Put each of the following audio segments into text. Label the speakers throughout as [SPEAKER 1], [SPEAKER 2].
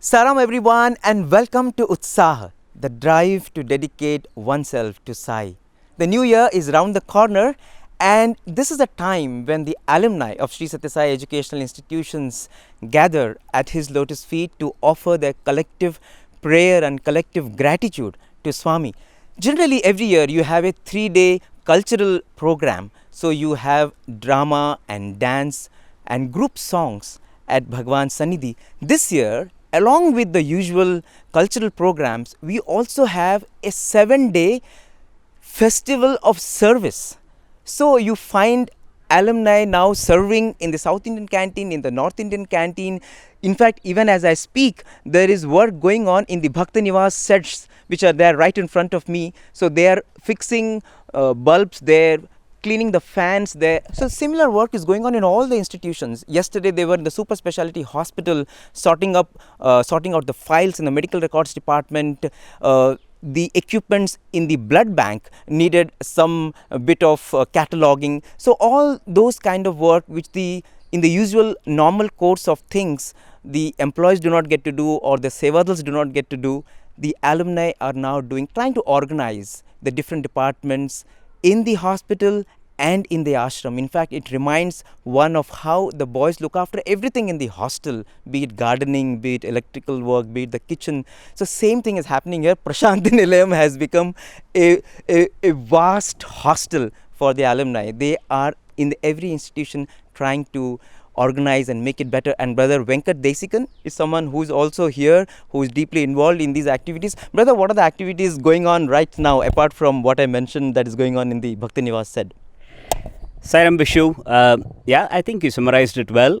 [SPEAKER 1] Salam everyone and welcome to Utsaha, the drive to dedicate oneself to Sai. The new year is round the corner and this is a time when the alumni of Sri Sathya Sai educational institutions gather at his lotus feet to offer their collective prayer and collective gratitude to Swami. Generally every year you have a 3-day cultural program, so you have drama and dance and group songs at Bhagwan Sannidhi. This year, along with the usual cultural programs, we also have a 7-day festival of service. So you find alumni now serving in the South Indian canteen, in the North Indian canteen. In fact, even as I speak, there is work going on in the Bhakta Niwas sets, which are there right in front of me. So they are fixing bulbs there, cleaning the fans there. So similar work is going on in all the institutions. Yesterday they were in the super specialty hospital sorting out the files in the medical records department. The equipments in the blood bank needed some bit of cataloging. So all those kind of work which in the usual normal course of things the employees do not get to do or the Sevadals do not get to do, the alumni are now doing, trying to organize the different departments in the hospital and in the ashram. In fact, it reminds one of how the boys look after everything in the hostel, be it gardening, be it electrical work, be it the kitchen. So same thing is happening here. Prasanthi Nilayam has become a vast hostel for the alumni. They are in every institution trying to organize and make it better. And brother Venkat Desikan is someone who is also here, who is deeply involved in these activities. Brother, what are the activities going on right now apart from what I mentioned that is going on in the Bhakti Niwas said?
[SPEAKER 2] Sai Team, Bishu. I think you summarized it well.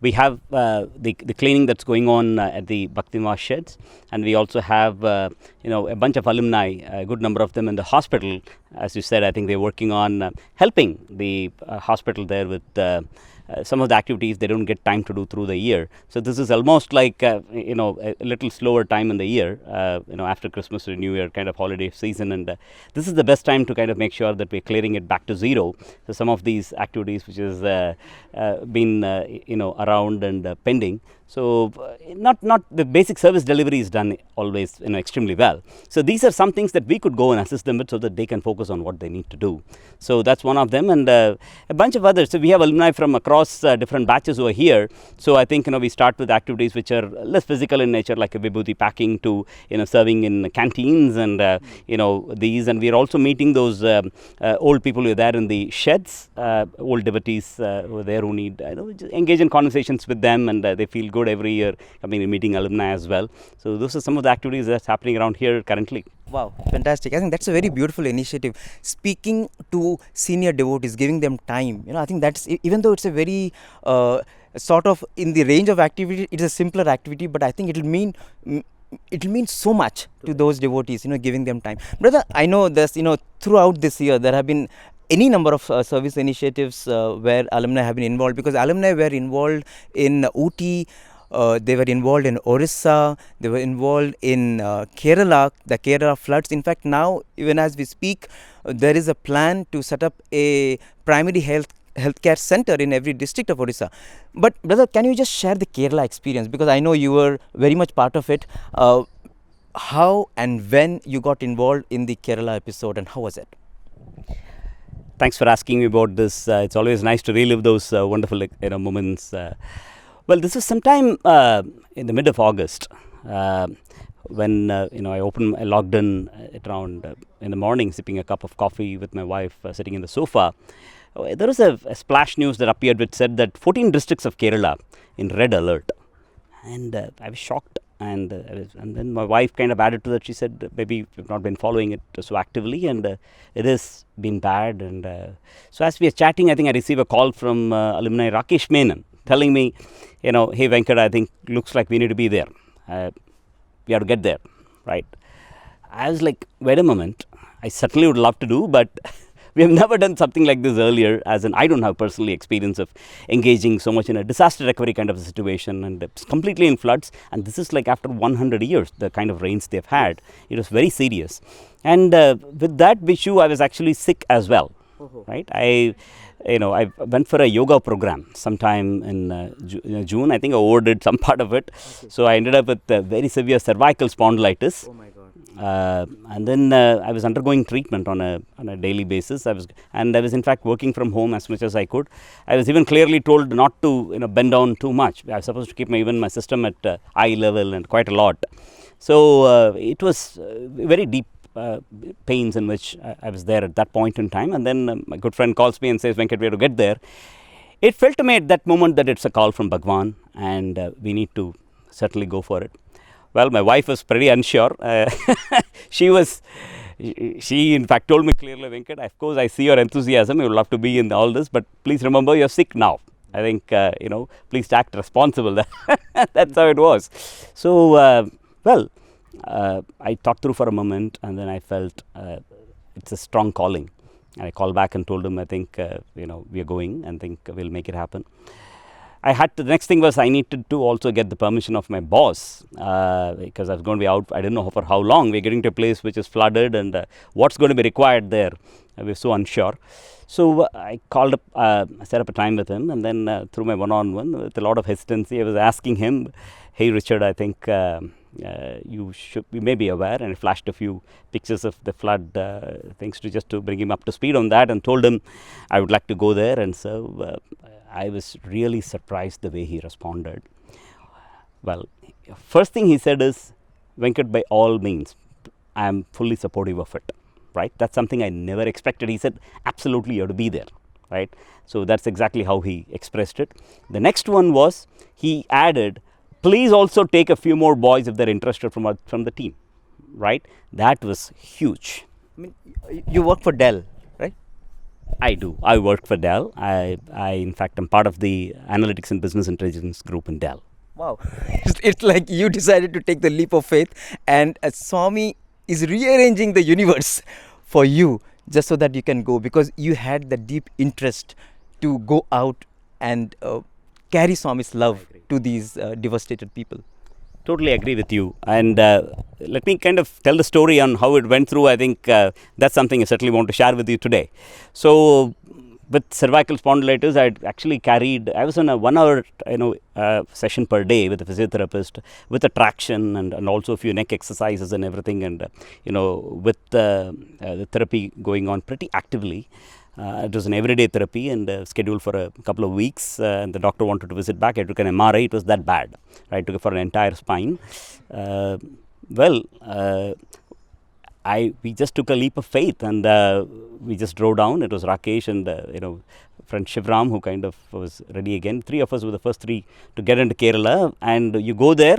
[SPEAKER 2] We have the cleaning that's going on at the Bhakti Niwas sheds, and we also have a bunch of alumni, a good number of them in the hospital. As you said, I think they're working on helping the hospital there with some of the activities they don't get time to do through the year. So this is almost like a little slower time in the year, after Christmas or New Year kind of holiday season, and this is the best time to kind of make sure that we're clearing it back to zero. So some of these activities which has been around and pending. So not the basic service delivery is done always extremely well. So these are some things that we could go and assist them with so that they can focus on what they need to do. So that's one of them, and a bunch of others. So we have alumni from across different batches over here. So I think we start with activities which are less physical in nature, like a vibhuti packing, to serving in canteens and these. And we are also meeting those old people who are there in the sheds, old devotees who are there who need just engage in conversations with them, and they feel good every year meeting alumni as well. So those are some of the activities that's happening around here currently.
[SPEAKER 1] Wow, fantastic. I think that's a very beautiful initiative. Speaking to senior devotees, giving them time. I think that's, even though it's a very sort of in the range of activity, it's a simpler activity, but I think it'll mean so much to those devotees, giving them time. Brother, I know this, throughout this year there have been any number of service initiatives where alumni have been involved, because alumni were involved in Ooty, they were involved in Orissa, they were involved in Kerala, the Kerala floods. In fact, now even as we speak, there is a plan to set up a primary healthcare center in every district of Orissa. But brother, can you just share the Kerala experience, because I know you were very much part of it. How and when you got involved in the Kerala episode, and how was it?
[SPEAKER 2] Thanks for asking me about this. It's always nice to relive those wonderful moments. Well, this was sometime in the mid of August when I logged in at around in the morning, sipping a cup of coffee with my wife, sitting in the sofa. There was a splash news that appeared which said that 14 districts of Kerala in red alert, and I was shocked. And then my wife kind of added to that. She said, maybe we've not been following it so actively, and it has been bad. And so as we are chatting, I think I received a call from alumni Rakesh Menon telling me, hey Venkat, I think looks like we need to be there. We have to get there, right? I was like, wait a moment, I certainly would love to do, but we have never done something like this earlier, as in I don't have personally experience of engaging so much in a disaster recovery kind of a situation, and it's completely in floods, and this is like after 100 years, the kind of rains they've had. It was very serious. And with that, Bishu, I was actually sick as well. right? I went for a yoga program sometime in June. I think I overdid some part of it. So I ended up with very severe cervical spondylitis.
[SPEAKER 1] Oh my God.
[SPEAKER 2] And then I was undergoing treatment on a daily basis. I was in fact working from home as much as I could. I was even clearly told not to bend down too much. I was supposed to keep even my system at eye level and quite a lot. So it was very deep pains in which I was there at that point in time. And then my good friend calls me and says, Venkat, we have to get there. It felt to me at that moment that it's a call from Bhagwan and we need to certainly go for it. Well, my wife was pretty unsure. She in fact told me clearly, Venkat, of course I see your enthusiasm, you would love to be in all this, but please remember you're sick now. I think, please act responsible. That's how it was. So, I thought through for a moment and then I felt it's a strong calling. And I called back and told him, I think, we are going and think we'll make it happen. The next thing was I needed to also get the permission of my boss because I was going to be out, I didn't know for how long. We're getting to a place which is flooded and what's going to be required there. We were so unsure. So I called up, set up a time with him and then through my one-on-one with a lot of hesitancy, I was asking him, hey Richard, I think you may be aware, and I flashed a few pictures of the flood things just to bring him up to speed on that and told him I would like to go there. And so I was really surprised the way he responded. Well, first thing he said is, Venkat, by all means, I am fully supportive of it, right? That's something I never expected. He said, absolutely, you have to be there, right? So that's exactly how he expressed it. The next one was, he added, please also take a few more boys if they're interested from the team, right? That was huge.
[SPEAKER 1] I mean, you work for Dell, right?
[SPEAKER 2] I do. I work for Dell. I in fact am part of the analytics and business intelligence group in Dell.
[SPEAKER 1] Wow. It's like you decided to take the leap of faith and Swami is rearranging the universe for you just so that you can go, because you had the deep interest to go out and carry Swami's love to these devastated people.
[SPEAKER 2] Totally agree with you. And let me kind of tell the story on how it went through. I think that's something I certainly want to share with you today. So with cervical spondylitis, I was on a 1 hour session per day with a physiotherapist with a traction and also a few neck exercises and everything, and with the therapy going on pretty actively. It was an everyday therapy and scheduled for a couple of weeks, and the doctor wanted to visit back. I took an MRI. It was that bad. I took it for an entire spine. We just took a leap of faith and we just drove down. It was Rakesh and friend Shivram who kind of was ready again. 3 of us were the first 3 to get into Kerala, and you go there.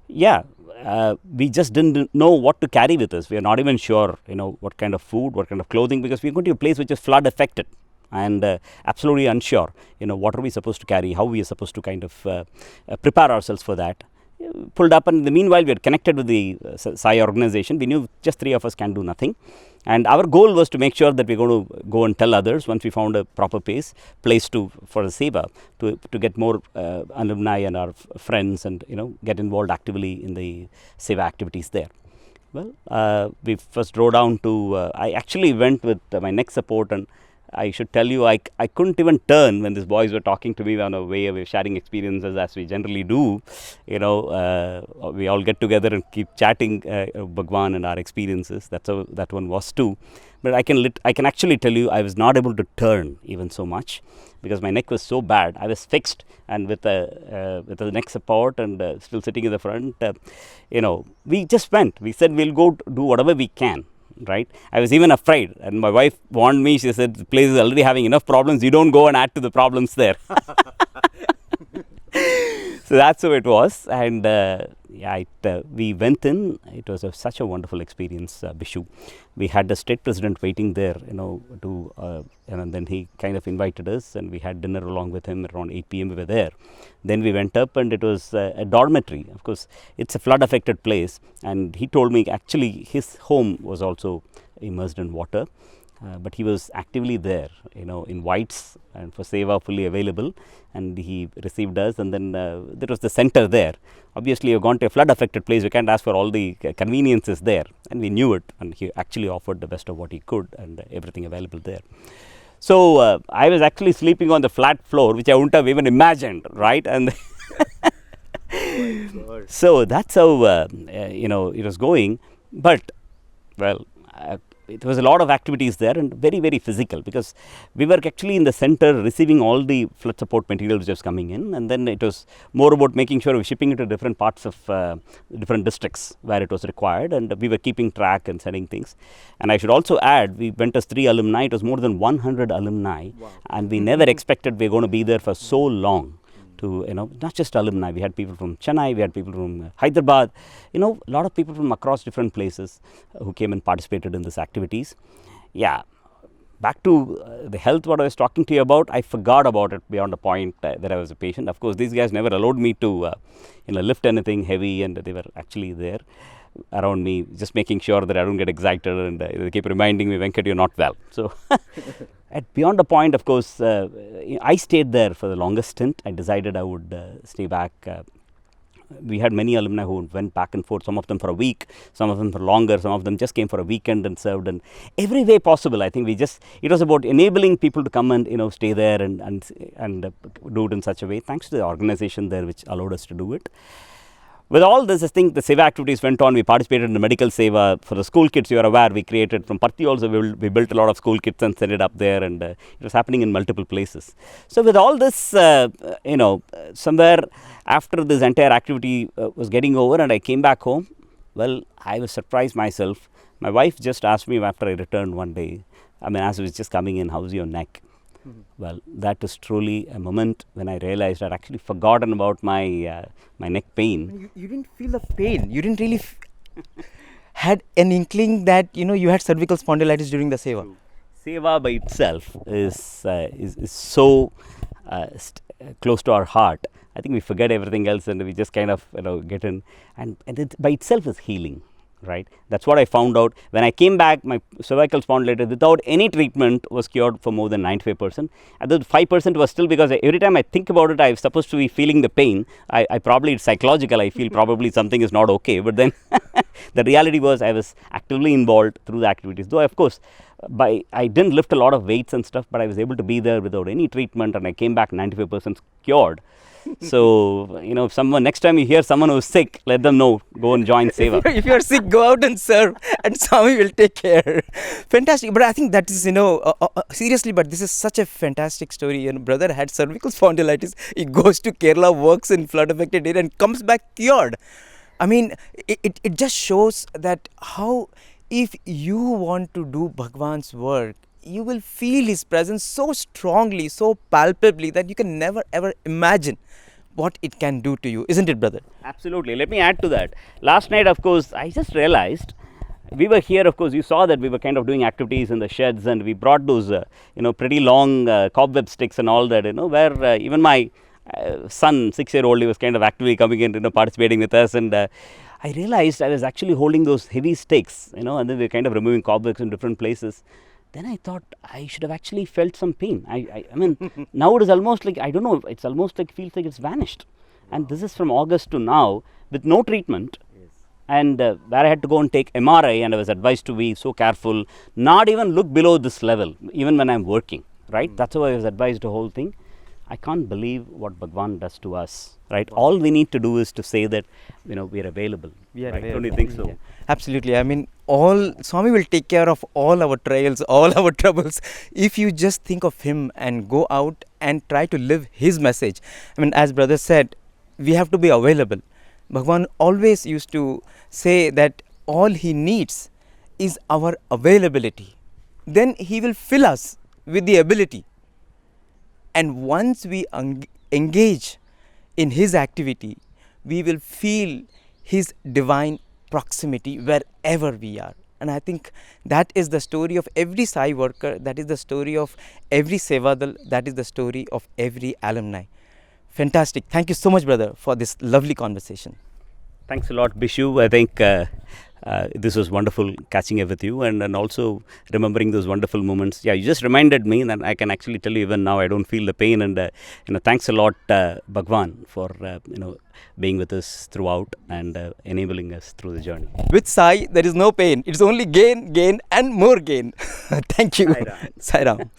[SPEAKER 2] Yeah. We just didn't know what to carry with us. We are not even sure, what kind of food, what kind of clothing, because we're going to a place which is flood affected and absolutely unsure, what are we supposed to carry, how we are supposed to kind of prepare ourselves for that. Pulled up, and in the meanwhile we had connected with the Sai organization. We knew just 3 of us can do nothing, and our goal was to make sure that we're going to go and tell others once we found a proper place for the Seva to get more alumni and our friends and get involved actively in the Seva activities there. Well, we first drove down to I actually went with my neck support, and I should tell you, I couldn't even turn when these boys were talking to me on a way of sharing experiences as we generally do. We all get together and keep chatting Bhagwan and our experiences. That's how that one was too. But I can actually tell you, I was not able to turn even so much because my neck was so bad. I was fixed, and with the neck support and still sitting in the front, we just went. We said we'll go do whatever we can. Right, I was even afraid, and my wife warned me. She said, the place is already having enough problems, you don't go and add to the problems there. So that's how it was, and we went in. It was such a wonderful experience, Bishu. We had the state president waiting there, and then he kind of invited us, and we had dinner along with him around 8 p.m. We were there. Then we went up, and it was a dormitory. Of course, it's a flood-affected place, and he told me actually his home was also immersed in water. but he was actively there, in whites and for Seva fully available, and he received us. And then there was the center there. Obviously, you've gone to a flood affected place, we can't ask for all the conveniences there, and we knew it, and he actually offered the best of what he could, and everything available there. So I was actually sleeping on the flat floor, which I wouldn't have even imagined, right? And so that's how it was going. But well, it was a lot of activities there, and very, very physical, because we were actually in the center receiving all the flood support material which was coming in, and then it was more about making sure we were shipping it to different parts of different districts where it was required, and we were keeping track and sending things. And I should also add, we went as 3 alumni. It was more than 100 alumni. Wow. And we never expected we were going to be there for so long. To not just alumni, we had people from Chennai, we had people from Hyderabad, a lot of people from across different places who came and participated in these activities. Yeah, back to the health, what I was talking to you about, I forgot about it beyond the point that I was a patient. Of course, these guys never allowed me to lift anything heavy, and they were actually there around me, just making sure that I don't get excited, and they keep reminding me, Venkat, you're not well. So at beyond the point, of course, I stayed there for the longest stint. I decided I would stay back. We had many alumni who went back and forth, some of them for a week, some of them for longer, some of them just came for a weekend and served, and every way possible. I think it was about enabling people to come and stay there and do it in such a way, thanks to the organization there which allowed us to do it. With all this, I think the Seva activities went on. We participated in the medical Seva for the school kids. You are aware, we created from Parthi also, we built a lot of school kits and sent it up there, and it was happening in multiple places. So with all this, somewhere after this entire activity was getting over and I came back home, well, I was surprised myself. My wife just asked me after I returned one day, as I was just coming in, how's your neck? Well, that is truly a moment when I realized I'd actually forgotten about my my neck pain.
[SPEAKER 1] You didn't feel the pain. You didn't really had an inkling that you had cervical spondylitis during the Seva.
[SPEAKER 2] Seva by itself is so close to our heart. I think we forget everything else and we just kind of get in, and it by itself is healing. Right, that's what I found out when I came back. My cervical spondylitis without any treatment was cured for more than 95%, and the 5% was still, because every time I think about it, I'm supposed to be feeling the pain. I probably, it's psychological, I feel probably something is not okay, but then the reality was I was actively involved through the activities, though of course I didn't lift a lot of weights and stuff, but I was able to be there without any treatment, and I came back 95% cured. So, if someone, next time you hear someone who's sick, let them know, go and join Seva.
[SPEAKER 1] If you're sick, go out and serve, and Swami will take care. Fantastic. But I think that is, seriously, but this is such a fantastic story. Brother had cervical spondylitis. He goes to Kerala, works in flood affected area and comes back cured. It just shows that how, if you want to do Bhagwan's work, you will feel his presence so strongly, so palpably, that you can never ever imagine what it can do to you, isn't it, brother?
[SPEAKER 2] Absolutely. Let me add to that. Last night, of course, I just realized we were here. Of course, you saw that we were kind of doing activities in the sheds, and we brought those pretty long cobweb sticks and all that, where even my son, 6-year-old, he was kind of actively coming in, participating with us, and I realized I was actually holding those heavy sticks, and then we were kind of removing cobwebs in different places. Then I thought I should have actually felt some pain. I mean, now it is almost like, I don't know, it's almost like, feels like it's vanished. And this is from August to now with no treatment. Yes. And where I had to go and take MRI, and I was advised to be so careful, not even look below this level, even when I'm working, right? That's how I was advised the whole thing. I can't believe what Bhagwan does to us, right? Wow. All we need to do is to say that, we are available.
[SPEAKER 1] We are
[SPEAKER 2] right?
[SPEAKER 1] available.
[SPEAKER 2] Don't you think so?
[SPEAKER 1] Yeah. Absolutely. Swami will take care of all our trials, all our troubles, if you just think of him and go out and try to live his message. As brother said, we have to be available. Bhagwan always used to say that all he needs is our availability. Then he will fill us with the ability. And once we engage in his activity, we will feel his divine proximity wherever we are. And I think that is the story of every Sai worker, that is the story of every Sevadal, that is the story of every alumni. Fantastic. Thank you so much, brother, for this lovely conversation.
[SPEAKER 2] Thanks a lot, Bishu. I think this was wonderful catching up with you, and also remembering those wonderful moments. Yeah, you just reminded me that I can actually tell you even now I don't feel the pain. And thanks a lot, Bhagwan, for being with us throughout and enabling us through the journey.
[SPEAKER 1] With Sai, there is no pain. It's only gain, gain, and more gain. Thank you.
[SPEAKER 2] Sai Ram.
[SPEAKER 1] Sai Ram.